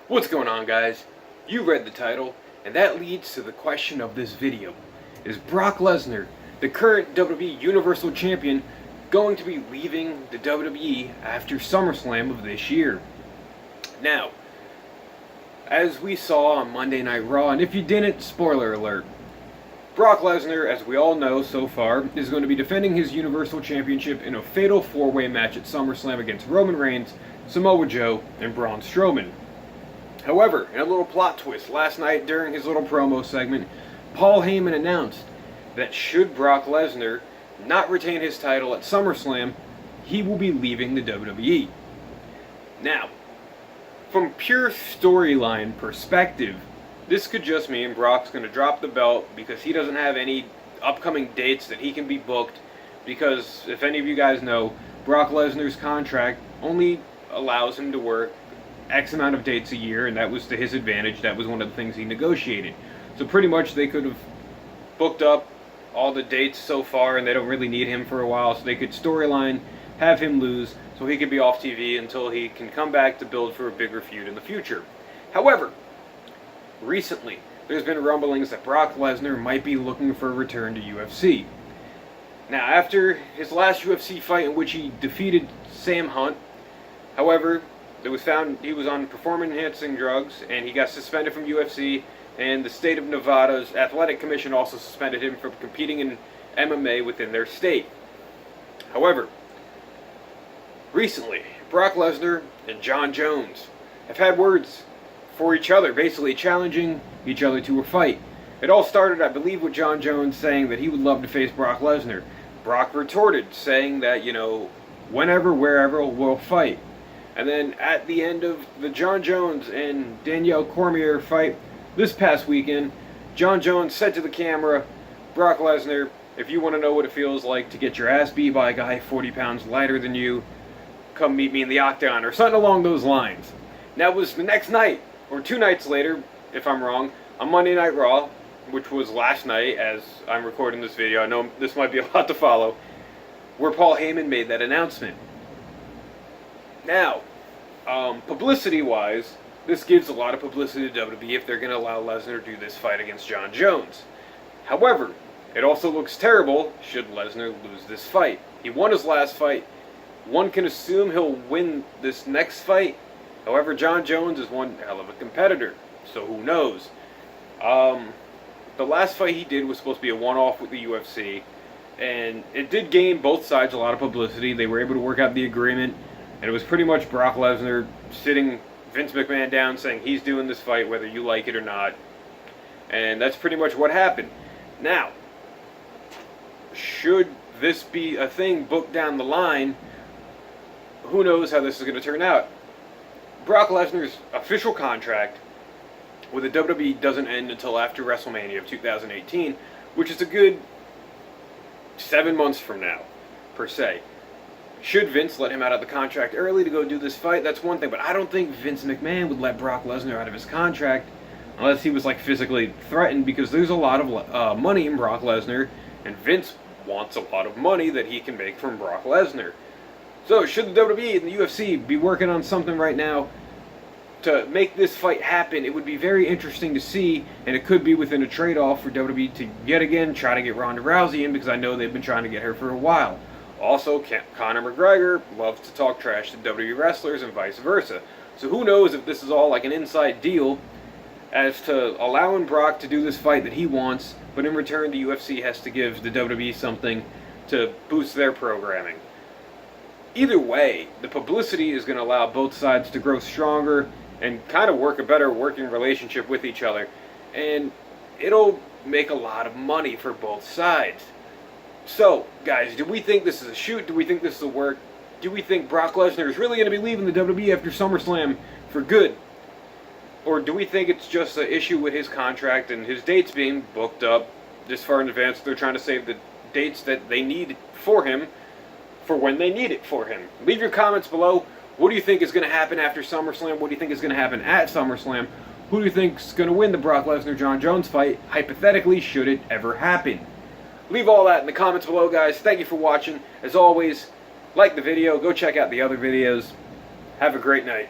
What's going on, guys? You read the title, and that leads to the question of this video. Is Brock Lesnar, the current WWE Universal Champion, going to be leaving the WWE after Summerslam of this year? Now, as we saw on Monday Night Raw, and if you didn't, spoiler alert, Brock Lesnar, as we all know so far, is going to be defending his Universal Championship in a fatal four-way match at SummerSlam against Roman Reigns, Samoa Joe, and Braun Strowman. However, in a little plot twist, last night during his little promo segment, Paul Heyman announced that should Brock Lesnar not retain his title at SummerSlam, he will be leaving the WWE. Now, from pure storyline perspective, this could just mean Brock's going to drop the belt because he doesn't have any upcoming dates that he can be booked, because if any of you guys know, Brock Lesnar's contract only allows him to work X amount of dates a year, and that was to his advantage. That was one of the things he negotiated. So pretty much they could have booked up all the dates so far, and they don't really need him for a while, so they could storyline, have him lose, so he could be off TV until he can come back to build for a bigger feud in the future. However, recently, there's been rumblings that Brock Lesnar might be looking for a return to UFC. Now, after his last UFC fight in which he defeated Sam Hunt, however, it was found he was on performance-enhancing drugs, and he got suspended from UFC, and the state of Nevada's athletic commission also suspended him from competing in MMA within their state. However, recently, Brock Lesnar and Jon Jones have had words for each other, basically challenging each other to a fight. It all started, I believe, with Jon Jones saying that he would love to face Brock Lesnar. Brock retorted, saying that, whenever, wherever, we'll fight. And then at the end of the Jon Jones and Danielle Cormier fight this past weekend, Jon Jones said to the camera, "Brock Lesnar, if you want to know what it feels like to get your ass beat by a guy 40 pounds lighter than you, come meet me in the octagon," or something along those lines. Now it was the next night, or 2 nights later, if I'm wrong, on Monday Night Raw, which was last night as I'm recording this video. I know this might be a lot to follow, where Paul Heyman made that announcement. Now, publicity-wise, this gives a lot of publicity to WWE if they're going to allow Lesnar to do this fight against Jon Jones. However, it also looks terrible should Lesnar lose this fight. He won his last fight. One can assume he'll win this next fight. However, Jon Jones is one hell of a competitor, so who knows. The last fight he did was supposed to be a one-off with the UFC, and it did gain both sides a lot of publicity. They were able to work out the agreement, and it was pretty much Brock Lesnar sitting Vince McMahon down saying he's doing this fight whether you like it or not. And that's pretty much what happened. Now, should this be a thing booked down the line, who knows how this is going to turn out. Brock Lesnar's official contract with the WWE doesn't end until after WrestleMania of 2018, which is a good 7 months from now, per se. Should Vince let him out of the contract early to go do this fight, that's one thing, but I don't think Vince McMahon would let Brock Lesnar out of his contract unless he was physically threatened, because there's a lot of money in Brock Lesnar, and Vince wants a lot of money that he can make from Brock Lesnar. So should the WWE and the UFC be working on something right now to make this fight happen? It would be very interesting to see, and it could be within a trade-off for WWE to yet again try to get Ronda Rousey in, because I know they've been trying to get her for a while. Also, Conor McGregor loves to talk trash to WWE wrestlers and vice versa. So who knows if this is all like an inside deal as to allowing Brock to do this fight that he wants, but in return the UFC has to give the WWE something to boost their programming. Either way, the publicity is going to allow both sides to grow stronger and kind of work a better working relationship with each other. And it'll make a lot of money for both sides. So, guys, do we think this is a shoot? Do we think this is a work? Do we think Brock Lesnar is really going to be leaving the WWE after SummerSlam for good? Or do we think it's just an issue with his contract and his dates being booked up this far in advance? They're trying to save the dates that they need for him for when they need it for him. Leave your comments below. What do you think is going to happen after SummerSlam? What do you think is going to happen at SummerSlam? Who do you think is going to win the Brock Lesnar-Jon Jones fight, hypothetically, should it ever happen? Leave all that in the comments below, guys. Thank you for watching. As always, like the video. Go check out the other videos. Have a great night.